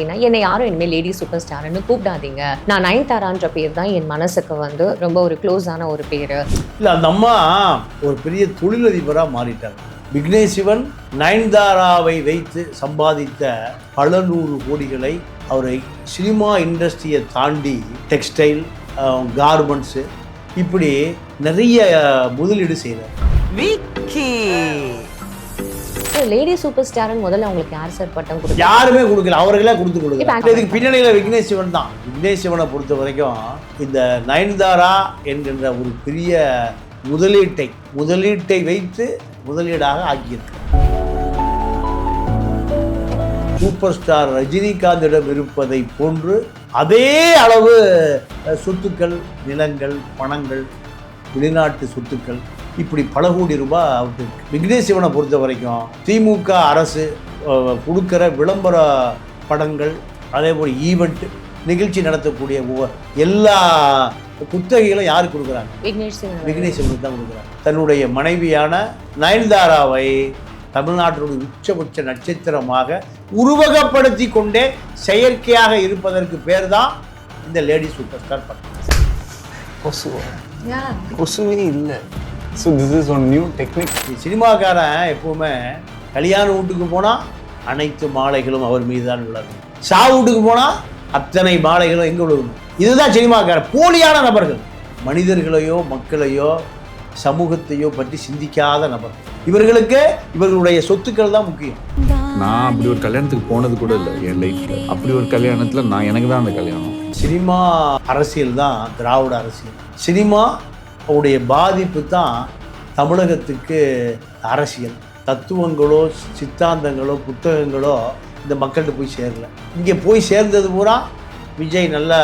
என்னை யாரும் இனிமேல் லேடி சூப்பர் ஸ்டார்னு கூப்பிடாதீங்க. நான் நயன்தாரான்ற பேர் தான் என் மனசுக்கு வந்து ரொம்ப ஒரு க்ளோஸான ஒரு பேர். இல்லை, அந்த அம்மா ஒரு பெரிய தொழிலதிபராக மாறிட்டாங்க. விக்னேஷ் சிவன் நயன்தாராவை வைத்து சம்பாதித்த பல 100 கோடிகளை அவரை சினிமா இண்டஸ்ட்ரியை தாண்டி டெக்ஸ்டைல், கார்மெண்ட்ஸு இப்படி நிறைய முதலீடு செய்கிறார். லேடி சூப்பர் ஸ்டார்னு முதல்ல அவங்களுக்கு யார் சார் பட்டம் கொடுத்து? யாருமே கொடுக்கல, அவர்களே கொடுக்கல. இதுக்கு பின்னணியில் விக்னேஷ் சிவன் தான். விக்னேஷ் சிவனை பொறுத்த வரைக்கும் இந்த நயன்தாரா என்கின்ற ஒரு பெரிய முதலீட்டை வைத்து முதலீடாக ஆக்கியிருக்கு. சூப்பர் ஸ்டார் ரஜினிகாந்திடம் இருப்பதை போன்று அதே அளவு சொத்துக்கள், நிலங்கள், பணங்கள், வெளிநாட்டு சொத்துக்கள் இப்படி பல கோடி ரூபாய் அவருக்கு இருக்கு. விக்னேஷ் சிவனை பொறுத்த வரைக்கும் திமுக அரசு கொடுக்குற விளம்பர படங்கள், அதே போல் ஈவெண்ட் நிகழ்ச்சி நடத்தக்கூடிய எல்லா குத்தகைகளும் யாருக்கு கொடுக்குறாங்க? விக்னேஷ் சிவனுக்கு தான் கொடுக்குறாங்க. தன்னுடைய மனைவியான நயன்தாராவை தமிழ்நாட்டினுடைய உச்சபட்ச நட்சத்திரமாக உருவகப்படுத்தி கொண்டே செயற்கையாக இருப்பதற்கு பேர் தான் இந்த லேடி சூப்பர் ஸ்டார் பட்டம். கொசுவே இல்லை. So this is one new technique. சினிமாக்காரன் எப்பவுமே கல்யாண வீட்டுக்கு போனால் அனைத்து மாலைகளும் அவர் மீது தான் விழுகும். சாவு வீட்டுக்கு போனால் அத்தனை மாலைகளும் எங்கே விழுகும்? இதுதான் சினிமாக்காரன். போலியான நபர்கள், மனிதர்களையோ மக்களையோ சமூகத்தையோ பற்றி சிந்திக்காத நபர்கள். இவர்களுக்கு இவர்களுடைய சொத்துக்கள் தான் முக்கியம். நான் அப்படி ஒரு கல்யாணத்துக்கு போனது கூட இல்லை என் லைஃப்ல. அப்படி ஒரு கல்யாணத்தில் எனக்கு தான் அந்த கல்யாணம். சினிமா அரசியல் தான் திராவிட அரசியல். சினிமா உடைய பாதிப்பு தான் தமிழகத்துக்கு அரசியல். தத்துவங்களோ சித்தாந்தங்களோ புத்தகங்களோ இந்த மக்கள்கிட்ட போய் சேரல. இங்கே போய் சேர்ந்தது பூரா விஜய் நல்லா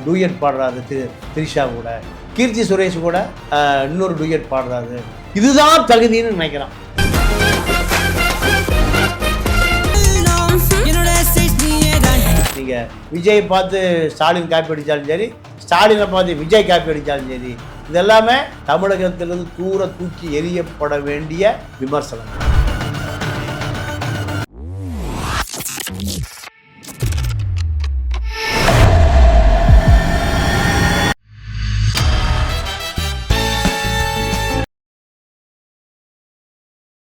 டூயட் பாடுறாரு திரிஷா கூட, கீர்த்தி சுரேஷ் கூட இன்னொரு டூயட் பாடுறாரு. இதுதான் தகுதின்னு நினைக்கிறான். நீங்கள் விஜய் பார்த்து ஸ்டாலின் காப்பி அடித்தாலும் சரி, ஸ்டாலினை பார்த்து விஜய் காப்பி அடித்தாலும் சரி, இதெல்லாமே தமிழகத்திலிருந்து தூக்கி எறியப்பட வேண்டிய விமர்சனம்.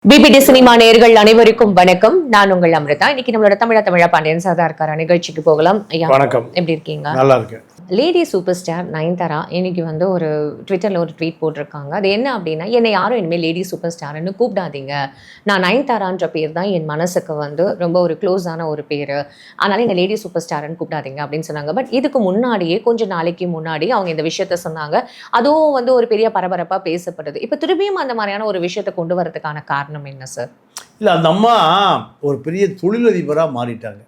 பிபிடி சினிமா நேயர்கள் அனைவருக்கும் வணக்கம். நான் உங்கள் அமிர்தா. இன்னைக்கு நம்மளோட தமிழா பாண்டியன் சாதா இருக்கார் நிகழ்ச்சிக்கு போகலாம். ஐயா வணக்கம், எப்படி இருக்கீங்க? நல்லா இருக்கேன். லேடி சூப்பர் ஸ்டார் நயன்தாரா இன்னைக்கு வந்து ஒரு ட்விட்டரில் ஒரு ட்வீட் போட்டிருக்காங்க. அது என்ன அப்படின்னா, என்னை யாரும் இனிமேல் லேடி சூப்பர் ஸ்டார்னு கூப்பிடாதீங்க. நான் நயன்தாரான்ற பேர் தான் என் மனசுக்கு வந்து ரொம்ப ஒரு க்ளோஸான ஒரு பேர். அதனால என்னை லேடி சூப்பர் ஸ்டார்னு கூப்பிடாதீங்க அப்படின்னு சொன்னாங்க. பட் இதுக்கு முன்னாடியே கொஞ்சம் நாளைக்கு முன்னாடி அவங்க இந்த விஷயத்த சொன்னாங்க. அதுவும் வந்து ஒரு பெரிய பரபரப்பாக பேசப்படுது. இப்போ திரும்பியும் அந்த மாதிரியான ஒரு விஷயத்தை கொண்டு வரதுக்கான காரணம் என்ன சார்? இல்லை, அந்த அம்மா ஒரு பெரிய தொழிலதிபராக மாறிட்டாங்க.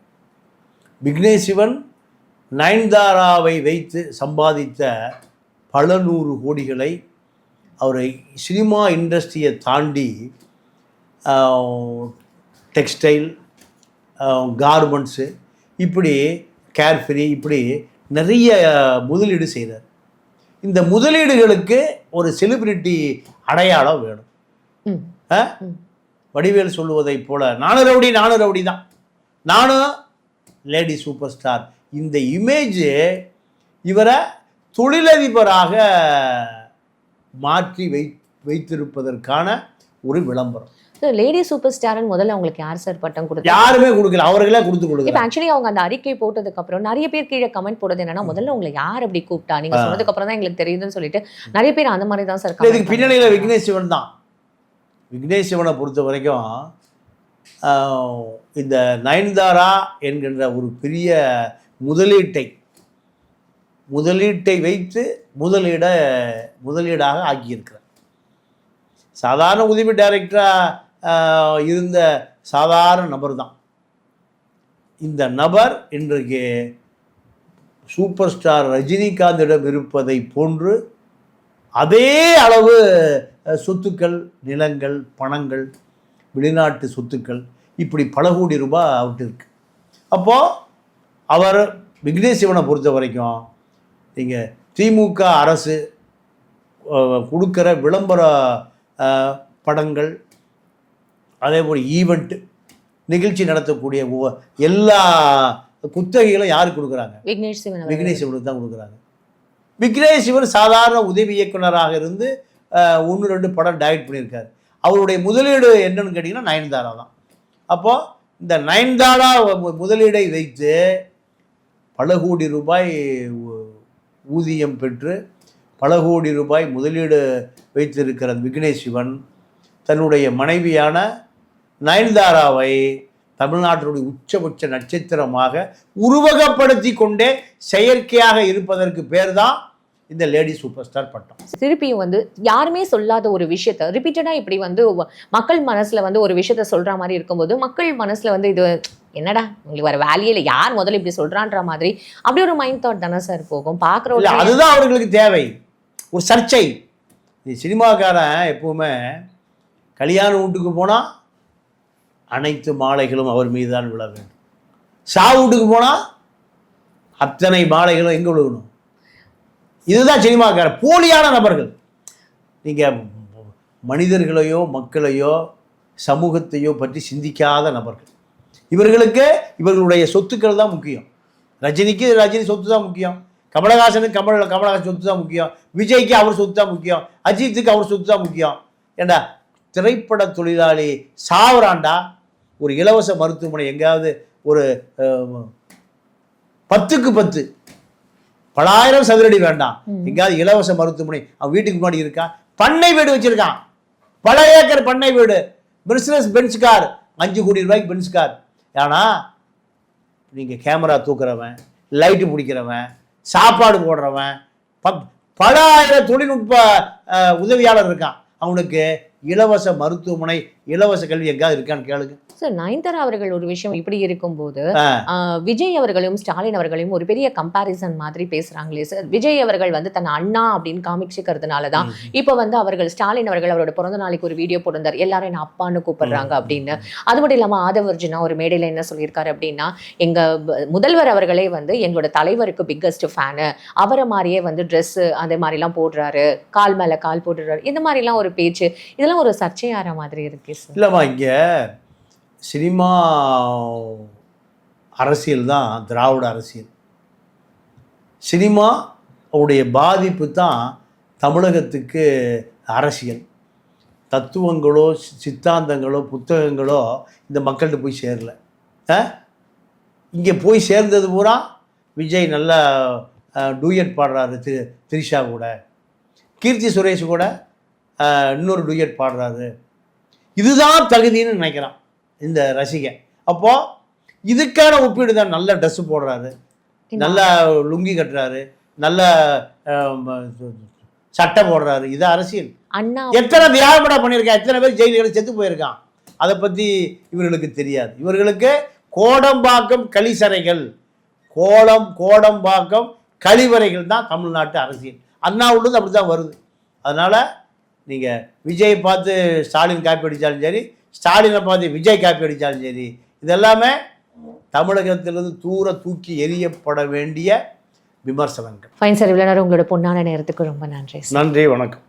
விக்னேஷ் சிவன் நயன்தாராவை வைத்து சம்பாதித்த பல 100 கோடிகளை அவரை சினிமா இண்டஸ்ட்ரியை தாண்டி டெக்ஸ்டைல், கார்மெண்ட்ஸு இப்படி கேர்ஃப்ரீ இப்படி நிறைய முதலீடு செய்கிறார். இந்த முதலீடுகளுக்கு ஒரு செலிபிரிட்டி அடையாளம் வேணும். வடிவேல் சொல்லுவதை போல நானும் ரவுடி தான், நானும் லேடி சூப்பர் ஸ்டார். இந்த இமேஜ் இவரை தொழிலதிபராக மாற்றி வைத்திருப்பதற்கான ஒரு விளம்பரம். லேடி சூப்பர் ஸ்டார்னு முதல்ல அவங்களுக்கு யார் சார் பட்டம் கொடுத்து? யாருமே கொடுக்கல, அவர்களே கொடுக்கல. இப்போ ஆக்சுவலி அவங்க அந்த அறிக்கை போட்டதுக்கு அப்புறம் நிறைய பேர் கீழே கமெண்ட் போடுறது என்னன்னா, முதல்ல உங்களை யார் அப்படி கூப்பிட்டா, நீங்க சொன்னதுக்கு அப்புறம் தான் எங்களுக்கு தெரியுதுன்னு சொல்லிட்டு நிறைய பேர் அந்த மாதிரி தான் சார். இதுக்கு பின்னணியில் விக்னேஷ் சிவன் தான். விக்னேஷ் சிவனை பொறுத்த வரைக்கும் இந்த நயன்தாரா என்கின்ற ஒரு பெரிய முதலீட்டை வைத்து முதலீடாக ஆக்கியிருக்கிறார். சாதாரண உதவி டைரக்டராக இருந்த சாதாரண நபர் தான். இந்த நபர் இன்றைக்கு சூப்பர் ஸ்டார் ரஜினிகாந்திடம் இருப்பதை போன்று அதே அளவு சொத்துக்கள், நிலங்கள், பணங்கள், வெளிநாட்டு சொத்துக்கள் இப்படி பல கோடி ரூபாய் அவர்கிட்ட இருக்கு. அப்போது அவர் விக்னேஷ் சிவனை பொறுத்த வரைக்கும் நீங்கள் திமுக அரசு கொடுக்குற விளம்பர படங்கள், அதே போல் ஈவெண்ட் நிகழ்ச்சி நடத்தக்கூடிய எல்லா குத்தகைகளும் யாருக்கு கொடுக்குறாங்க? விக்னேஷ் சிவன் விக்னேஷ் சிவனுக்கு தான் கொடுக்குறாங்க. விக்னேஷ் சிவன் சாதாரண உதவி இயக்குனராக இருந்து 1-2 படம் டைரக்ட் பண்ணியிருக்காரு. அவருடைய முதலீடு என்னன்னு கேட்டிங்கன்னா நயன்தாரா தான். அப்போது இந்த நயன்தாரா முதலீடை வைத்து பல கோடி ரூபாய் ஊதியம் பெற்று பல கோடி ரூபாய் முதலீடு வைத்திருக்கிற விக்னேஷ் சிவன் தன்னுடைய மனைவியான நயன்தாராவை தமிழ்நாட்டினுடைய உச்சபட்ச நட்சத்திரமாக உருவகப்படுத்தி கொண்டே செயற்கையாக இருப்பதற்கு பேர் தான் இந்த லேடி சூப்பர் ஸ்டார் பட்டம். திருப்பியும் வந்து யாருமே சொல்லாத ஒரு விஷயத்த ரிப்பீட்டடா இப்படி வந்து மக்கள் மனசுல வந்து ஒரு விஷயத்த சொல்ற மாதிரி இருக்கும்போது மக்கள் மனசுல வந்து இது என்னடா உங்களுக்கு வர வேலையே இல்லை, யார் முதல்ல இப்படி சொல்றான்ற மாதிரி அப்படி ஒரு மைண்ட் தாட் தானே சார் போகும் பார்க்குறோம். அதுதான் அவர்களுக்கு தேவை, ஒரு சர்ச்சை. சினிமாக்காரன் எப்பவுமே கல்யாண வீட்டுக்கு போனால் அனைத்து மாலைகளும் அவர் மீது தான் விழ வேண்டும். சாவு வீட்டுக்கு போனால் அத்தனை மாலைகளும் எங்கே விழுகணும்? இதுதான் சினிமாக்காரர். போலியான நபர்கள். நீங்கள் மனிதர்களையோ மக்களையோ சமூகத்தையோ பற்றி சிந்திக்காத நபர்கள். இவர்களுக்கு இவர்களுடைய சொத்துக்கள் தான் முக்கியம். ரஜினிக்கு ரஜினி சொத்து தான் முக்கியம், கமலஹாசனுக்கு கமலஹாசன் சொத்து தான் முக்கியம், விஜய்க்கு அவர் சொத்து தான் முக்கியம், அஜித்துக்கு அவர் சொத்து தான் முக்கியம். ஏண்டா திரைப்பட தொழிலாளி சாவராண்டா, ஒரு இலவச மருத்துவமனை எங்கேயாவது ஒரு 10க்கு 10 பல ஆயிரம் சதுரடி வேண்டாம், எங்கேயாவது இலவச மருத்துவமனை அவன் வீட்டுக்கு முன்னாடி இருக்கான். பண்ணை வீடு வச்சிருக்கான், பல ஏக்கர் பண்ணை வீடு, பிசினஸ் பென்ஸ் கார், 5 கோடி ரூபாய்க்கு பென்ஸ் கார். ஏன்னா நீங்கள் கேமரா தூக்குறவன், லைட்டு பிடிக்கிறவன், சாப்பாடு போடுறவன், பல ஆயிரம் தொழில்நுட்ப உதவியாளர் இருக்கான். அவனுக்கு இலவச மருத்துவமனை இலவச கல்வி எங்காவது இருக்கான்னு கேளுங்க. சார் நயன்தாரா அவர்கள் ஒரு விஷயம் இப்படி இருக்கும்போது விஜய் அவர்களையும் ஸ்டாலின் அவர்களையும் ஒரு பெரிய கம்பாரிசன் மாதிரி பேசுறாங்களே சார். விஜய் அவர்கள் வந்து தன் அண்ணா அப்படின்னு காமிச்சுக்கிறதுனால தான் இப்போ வந்து அவர்கள் ஸ்டாலின் அவர்கள் அவரோட பிறந்த நாளைக்கு ஒரு வீடியோ போட்டிருந்தார், எல்லாரும் என்ன அப்பான்னு கூப்பிடுறாங்க அப்படின்னு. அது மட்டும் இல்லாமல் ஆதவர்ஜுனா ஒரு மேடையில் என்ன சொல்லியிருக்காரு அப்படின்னா, எங்க முதல்வர் அவர்களே வந்து எங்களோட தலைவருக்கு பிக்கஸ்ட் ஃபேனு, அவரை மாதிரியே வந்து ட்ரெஸ்ஸு அதே மாதிரிலாம் போடுறாரு, கால் மேலே கால் போடுறாரு, இந்த மாதிரிலாம் ஒரு பேச்சு, இதெல்லாம் ஒரு சர்ச்சையாகிற மாதிரி இருக்கு சார். இல்லைம்மா, இங்கே சினிமா அரசியல் தான் திராவிட அரசியல். சினிமா உடைய பாதிப்பு தான் தமிழகத்துக்கு அரசியல். தத்துவங்களோ சித்தாந்தங்களோ புத்தகங்களோ இந்த மக்கள்கிட்ட போய் சேரல. இங்கே போய் சேர்ந்தது பூரா விஜய் நல்லா டூயட் பாடுறாரு திரிஷா கூட, கீர்த்தி சுரேஷ் கூட இன்னொரு டூயட் பாடுறாரு. இதுதான் தகுதின்னு நினைக்கிறான் இந்த ரசிகன். அப்போது இதுக்கான ஒப்பீடு தான். நல்ல ட்ரெஸ்ஸு போடுறாரு, நல்ல லுங்கி கட்டுறாரு, நல்ல சட்டை போடுறாரு, இது அரசியல். அண்ணா எத்தனை தியாகப்படா பண்ணியிருக்கான், எத்தனை பேர் ஜெயில்களை செத்து போயிருக்கான், அதை பற்றி இவர்களுக்கு தெரியாது. இவர்களுக்கு கோடம்பாக்கம் கழிசறைகள், கோடம்பாக்கம் கழிவறைகள் தான் தமிழ்நாட்டு அரசியல். அண்ணா உள்ளது அப்படி தான் வருது. அதனால் நீங்கள் விஜயை பார்த்து ஸ்டாலின் காப்பி அடித்தாலும் சரி, ஸ்டாலினை பார்த்து விஜய் காப்பி அடித்தாலும் சரி, இதெல்லாமே தமிழகத்திலிருந்து தூக்கி எறியப்பட வேண்டிய விமர்சனங்கள். ஃபைன் சார், இவ்வளோ நேரம் உங்களோட பொன்னான நேரத்துக்கு ரொம்ப நன்றி. நன்றி, வணக்கம்.